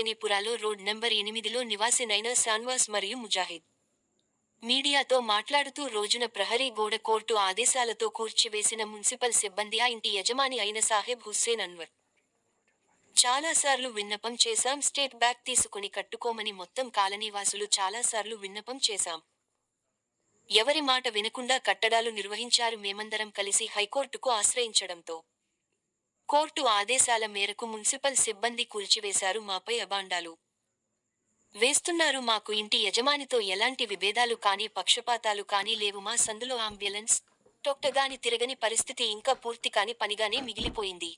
హుస్సేనిపురాలో road number 8లో నివాసినైన శాన్వాస్ మరియు ముజాహిద్ మీడియాతో మాట్లాడుతూ రోజున ప్రహరీ గోడ కోర్టు ఆదేశాలతో కూర్చివేసిన మున్సిపల్ సిబ్బంది ఆ ఇంటి యజమాని అయిన సాహెబ్ హుస్సేన్ అన్వర్. చాలాసార్లు విన్నపం చేశాం, స్టేట్ బ్యాక్ తీసుకుని కట్టుకోమని మొత్తం కాలనీవాసులు చాలాసార్లు విన్నపం చేశాం. ఎవరి మాట వినకుండా కట్టడాలు నిర్వహించారు. మేమందరం కలిసి హైకోర్టుకు ఆశ్రయించడంతో కోర్టు ఆదేశాల మేరకు మున్సిపల్ సిబ్బంది కూల్చివేశారు. మాపై అబాండాలు వేస్తున్నారు. మాకు ఇంటి యజమానితో ఎలాంటి విభేదాలు కానీ పక్షపాతాలు కానీ లేవు. మా సందులో అంబులెన్స్ తొక్కగాని తిరగని పరిస్థితి, ఇంకా పూర్తి కాని పనిగానే మిగిలిపోయింది.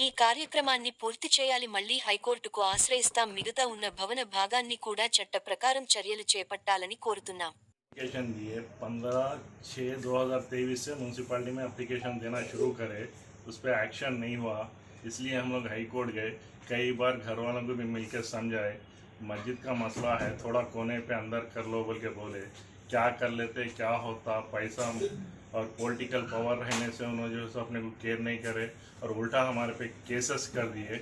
ఈ కార్యక్రమాన్ని పూర్తి చేయాలి. మళ్లీ హైకోర్టుకు ఆశ్రయిస్తాం. మిగతా ఉన్న భవన భాగాన్ని కూడా చట్ట ప్రకారం చర్యలు చేపట్టాలని కోరుతున్నాం. एप्लीकेशन दिए 15/6/2023 से म्यूनसिपाली में एप्लीकेशन देना शुरू करे, उस पर एक्शन नहीं हुआ, इसलिए हम लोग हाई कोर्ट गए. कई बार घर वालों को भी मिलकर समझाए, मस्जिद का मसला है, थोड़ा कोने पे अंदर कर लो बोल के बोले. क्या कर लेते, क्या होता, पैसा और पॉलिटिकल पावर रहने से उन्होंने जो है अपने को केयर नहीं करे और उल्टा हमारे पे केसेस कर दिए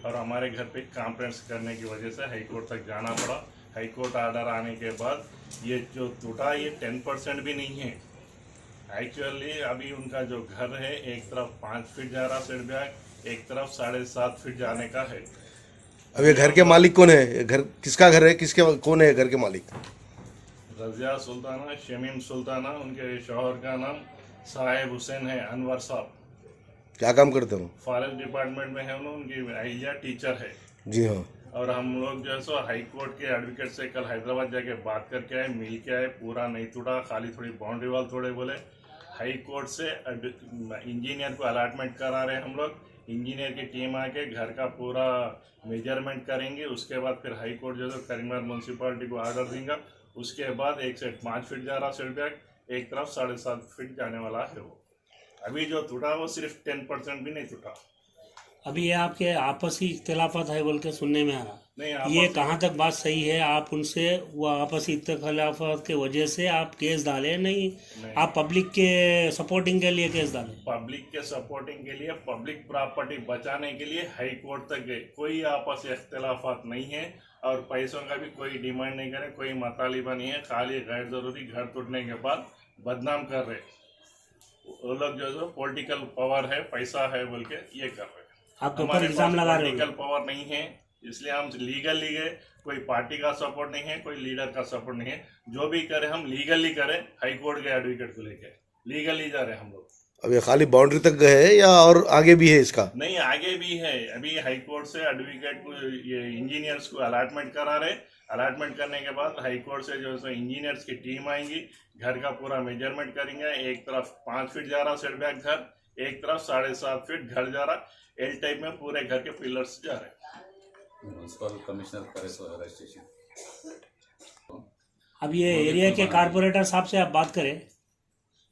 और हमारे घर पे कॉम्प्लेंट्स करने की वजह से हाई कोर्ट तक जाना पड़ा. हाई कोर्ट ऑर्डर आने के बाद ये जो टूटा ये 10% भी नहीं है. एक्चुअली अभी उनका जो घर है एक तरफ 5 फीट जा रहा सेट बैक, एक तरफ 7.5 फीट जाने का है. अब ये घर के मालिक कौन है? घर किसका घर है? किसके कौन है घर के मालिक? रजिया सुल्ताना, शमीम सुल्ताना, उनके शौहर का नाम साहेब हुसैन है, अनवर साहब. क्या काम करते हो? फॉरेस्ट डिपार्टमेंट में है उनकी अहिल्या टीचर है. जी हाँ. और हम लोग जो है सो हाई कोर्ट के एडवोकेट से कल हैदराबाद जाके बात करके आए, मिल के आए. पूरा नहीं टूटा, खाली थोड़ी बाउंड्री वाल तोड़े बोले. हाई कोर्ट से इंजीनियर को अलॉटमेंट करा रहे हम लोग. इंजीनियर की टीम आके घर का पूरा मेजरमेंट करेंगे. उसके बाद फिर हाई कोर्ट जो है करीमनगर म्यूनसिपालिटी को ऑर्डर देगा. उसके बाद एक सेट 5 फीट जा रहा सेट बैक, एक तरफ 7.5 फीट जाने वाला है. वो अभी जो टूटा वो सिर्फ 10% भी नहीं टूटा. अभी ये आपके आपसी इख्तिलाफात है बोल के सुनने में आ रहा. नहीं, ये कहाँ तक बात सही है? आप उनसे वो आपसी इख्तिलाफात के वजह से आप केस डाले नहीं. आप पब्लिक के सपोर्टिंग के लिए केस डाले. पब्लिक के सपोर्टिंग के लिए, पब्लिक प्रॉपर्टी बचाने के लिए हाई कोर्ट तक गए. कोई आपसी इख्तिलाफात नहीं है और पैसों का भी कोई डिमांड नहीं करे, कोई मतालिबा नहीं है. खाली गैर जरूरी घर टूटने के बाद बदनाम कर रहे. वो लोग जो पॉलिटिकल पावर है, पैसा है बोल के ये कर रहे. आपके ऊपर इल्जाम लगा रहे. पॉलिटिकल पावर नहीं है, इसलिए हम लीगली गए. कोई पार्टी का सपोर्ट नहीं है, कोई लीडर का सपोर्ट नहीं है. जो भी करे हम लीगली करें. हाई कोर्ट के एडवोकेट को लेके लीगली जा रहे हम लोग. अब ये खाली बाउंड्री तक गए है या और आगे भी है इसका? नहीं, आगे भी है. अभी हाई कोर्ट से एडवोकेट को ये इंजीनियर्स को अलॉटमेंट करा रहे. अलॉटमेंट करने के बाद हाई कोर्ट से जो है इंजीनियर्स की टीम आएंगी, घर का पूरा मेजरमेंट करेंगे. एक तरफ 5 फीट जा रहा सेट बैक घर, एक तरफ 7.5 फीट घर जा रहा. एल टाइप में पूरे घर के पिलर्स जा रहे हैं. म्यूनसिपल कमिश्नर करे रजिस्ट्रेशन. अब ये एरिया के कारपोरेटर साहब से आप बात करें,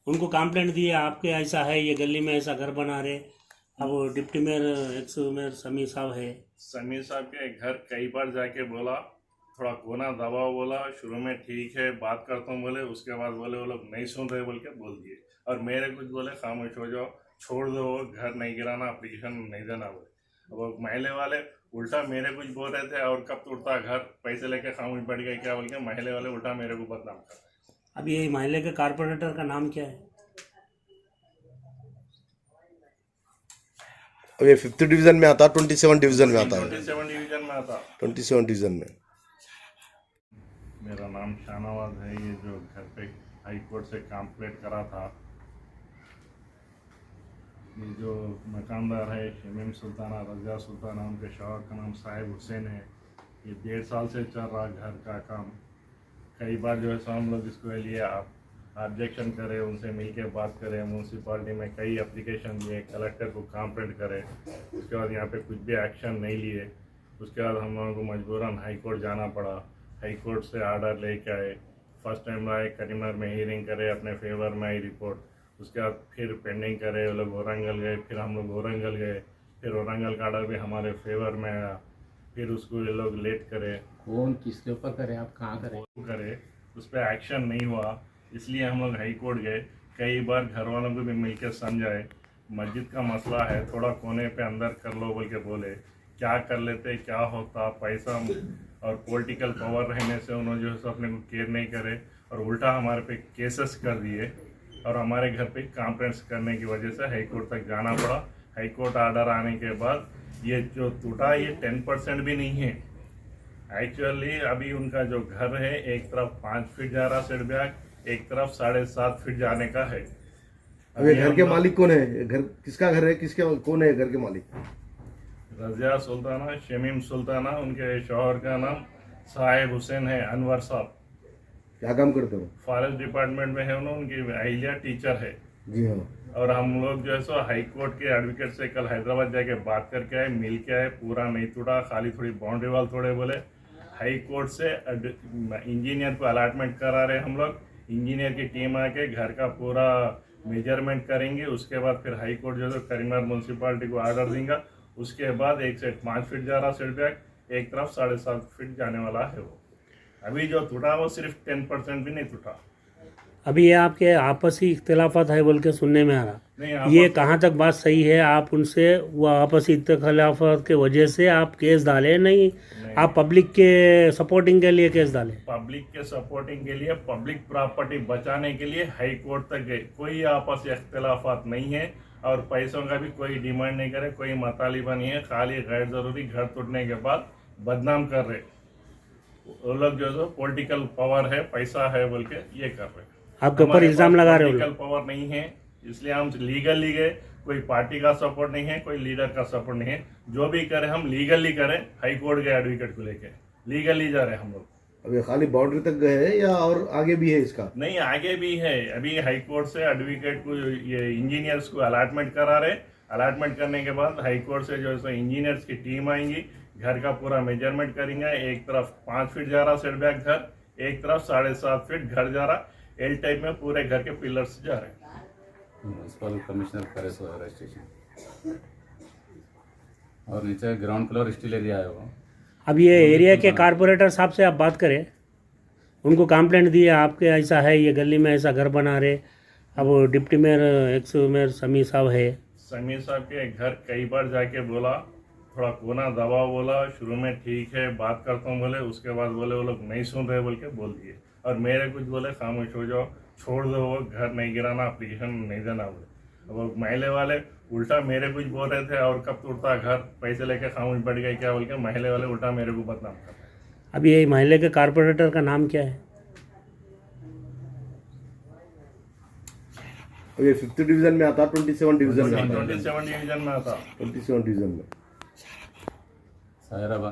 उनको कंप्लेंट दिए आपके ऐसा है, ये गली में ऐसा घर बना रहे. अब वो deputy mayor x mayor Sameer साहब है. समीर साहब के घर कई बार जाके बोला, थोड़ा कोना दबाव बोला. शुरू में ठीक है बात करता हूँ बोले, उसके बाद बोले वो लोग नहीं सुन रहे बोल के बोल दिए. और मेरे कुछ बोले खामोश हो जाओ, छोड़ दो, घर नहीं गिराना, एप्लीकेशन नहीं देना बोले. अब महले वाले उल्टा मेरे कुछ बोल रहे थे, और कब टूटता घर, पैसे लेके खामोश बैठ गए क्या बोल के महले वाले उल्टा मेरे को बदनाम कर रहे. अब ये महल्ले के कारपोरेटर का नाम क्या है? अब ये 5th डिवीजन में आता, 27 डिवीजन में आता है. 27 डिवीजन में आता. 27 डिवीजन में. मेरा नाम शाहनवाज है. ये जो घर पे हाई कोर्ट से कंप्लेंट करा था, ये जो मकानदार है शमीम सुल्ताना, रजिया सुल्ताना, उनके शौहर का नाम साहेब हुसैन है. ये 1.5 साल से चल रहा घर का काम. कई बार जो है सो हम लोग इसको लिए ऑब्जेक्शन करे, उनसे मिल के बात करें. म्यूनसिपालिटी में कई एप्लीकेशन दिए, कलेक्टर को कंप्लेंट करे. उसके बाद यहाँ पे कुछ भी एक्शन नहीं लिए. उसके बाद हम लोगों को मजबूरन हाई कोर्ट जाना पड़ा. हाई कोर्ट से ऑर्डर लेके आए. फर्स्ट टाइम आए, करीमनगर में हियरिंग करे, अपने फेवर में आई रिपोर्ट. उसके बाद फिर पेंडिंग करे, वो लोग औरंगल गए. फिर हम लोग औरंगल गए. फिर औरंगल का ऑर्डर भी हमारे फेवर में आया. फिर उसको ये लोग लेट करे. कौन किसके ऊपर करे, आप कहाँ करे, उस पर एक्शन नहीं हुआ. इसलिए हम लोग हाई कोर्ट गए. कई बार घर वालों को भी मिलकर समझाए, मस्जिद का मसला है, थोड़ा कोने पे अंदर कर लो बोल के बोले. क्या कर लेते, क्या होता, पैसा और पॉलिटिकल पावर रहने से उन्होंने जो है सो अपने को केयर नहीं करे और उल्टा हमारे पे केसेस कर दिए और हमारे घर पे कंप्लेंट्स करने की वजह से हाई कोर्ट तक जाना पड़ा। हाई कोर्ट ऑर्डर आने के बाद ये जो टूटा ये 10% भी नहीं है। एक्चुअली अभी उनका जो घर है एक तरफ 5 फीट जा रहा सेट बैक, एक तरफ 7.5 फीट जाने का है। अब ये घर के मालिक कौन है? घर किसका घर है? किसके कौन है घर के मालिक? रजिया सुल्ताना, शमीम सुल्ताना, उनके शौहर का नाम साहिब हुसैन है, अनवर साहब। क्या काम करते हो? फॉरेस्ट डिपार्टमेंट में है उन्होंने, उनकी अहिल्या टीचर है। जी हाँ। और हम लोग जो है सो हाई कोर्ट के एडवोकेट से कल हैदराबाद जाके बात करके आए, मिल के आए, पूरा नहीं टूटा, खाली थोड़ी बाउंड्री वाल थोड़े बोले। हाई कोर्ट से इंजीनियर को अलॉटमेंट करा रहे हम लोग। इंजीनियर की टीम आके घर का पूरा मेजरमेंट करेंगे, उसके बाद फिर हाई कोर्ट जो है करीमनगर म्यूनसिपालिटी को ऑर्डर देंगे। उसके बाद एक सेट 5 फीट जा रहा सेट बैक, एक तरफ 7.5 फीट जाने वाला है। वो अभी जो टूटा वो सिर्फ 10% भी नहीं टूटा। अभी ये आपके आपसी इख्तिलाफात है बोल के सुनने में आ रहा, नहीं, ये कहाँ तक बात सही है? आप उनसे वो आपसी इख्तिलाफात के वजह से आप केस डाले नहीं, आप पब्लिक के सपोर्टिंग के लिए केस डाले? पब्लिक के सपोर्टिंग के लिए, पब्लिक प्रॉपर्टी बचाने के लिए हाई कोर्ट तक गए। कोई आपस इख्तिलाफात नहीं है और पैसों का भी कोई डिमांड नहीं करे, कोई मतालिबा नहीं है। खाली गैर जरूरी घर टूटने के बाद बदनाम कर रहे वो लोग, जो पॉलिटिकल पावर है, पैसा है बोल के ये कर रहे। आपके ऊपर इल्जाम लगा रहे हो? पॉलिटिकल पावर नहीं है, इसलिए हम लीगली गए। कोई पार्टी का सपोर्ट नहीं है, कोई लीडर का सपोर्ट नहीं है। जो भी करें हम लीगली करें। हाई कोर्ट के एडवोकेट को लेके लीगली जा रहे हैं हम लोग। अब ये खाली बाउंड्री तक गए हैं या और आगे भी है इसका? नहीं, आगे भी है। अभी हाई कोर्ट से एडवोकेट को ये इंजीनियर्स को अलॉटमेंट करा रहे। अलॉटमेंट करने के बाद हाई कोर्ट से जो है इंजीनियर्स की टीम आएंगी, घर का पूरा मेजरमेंट करेंगे। एक तरफ 5 फीट जा रहा सेट बैक घर, एक तरफ 7.5 फीट घर जा रहा। एल टाइप में पूरे घर के पिलर्स जा रहे हैं। म्यूनसिपल कमिश्नर करे सो रजिस्ट्रेशन और नीचे ग्राउंड फ्लोर स्टील एरिया है वो। अब ये एरिया के कारपोरेटर साहब से आप बात करें, उनको कंप्लेंट दिए आपके ऐसा है, ये गली में ऐसा घर बना रहे। अब वो deputy mayor x mayor Sameer साहब है, समीर साहब के घर कई बार जाके बोला, थोड़ा कोना दबाव बोला। शुरू में ठीक है बात करता हूँ बोले, उसके बाद बोले वो लोग नहीं सुन रहे बोल के बोल दिए। और मेरे कुछ बोले खामोश हो जाओ, छोड़ दो, वो घर नहीं गिराना, एप्लीकेशन नहीं देना बोले। अब वो महले वाले उल्टा मेरे कुछ बोल रहे थे, और कब टूटता घर, पैसे लेके खामोश बैठ गए क्या बोल के महले वाले उल्टा मेरे को बदनाम कर रहे हैं। अब ये महल्ले के कारपोरेटर का नाम क्या है? अब ये 5th डिवीजन में आता, 27 डिवीजन में आता? 27 डिवीजन में आता। 27 डिवीजन में सायराबाद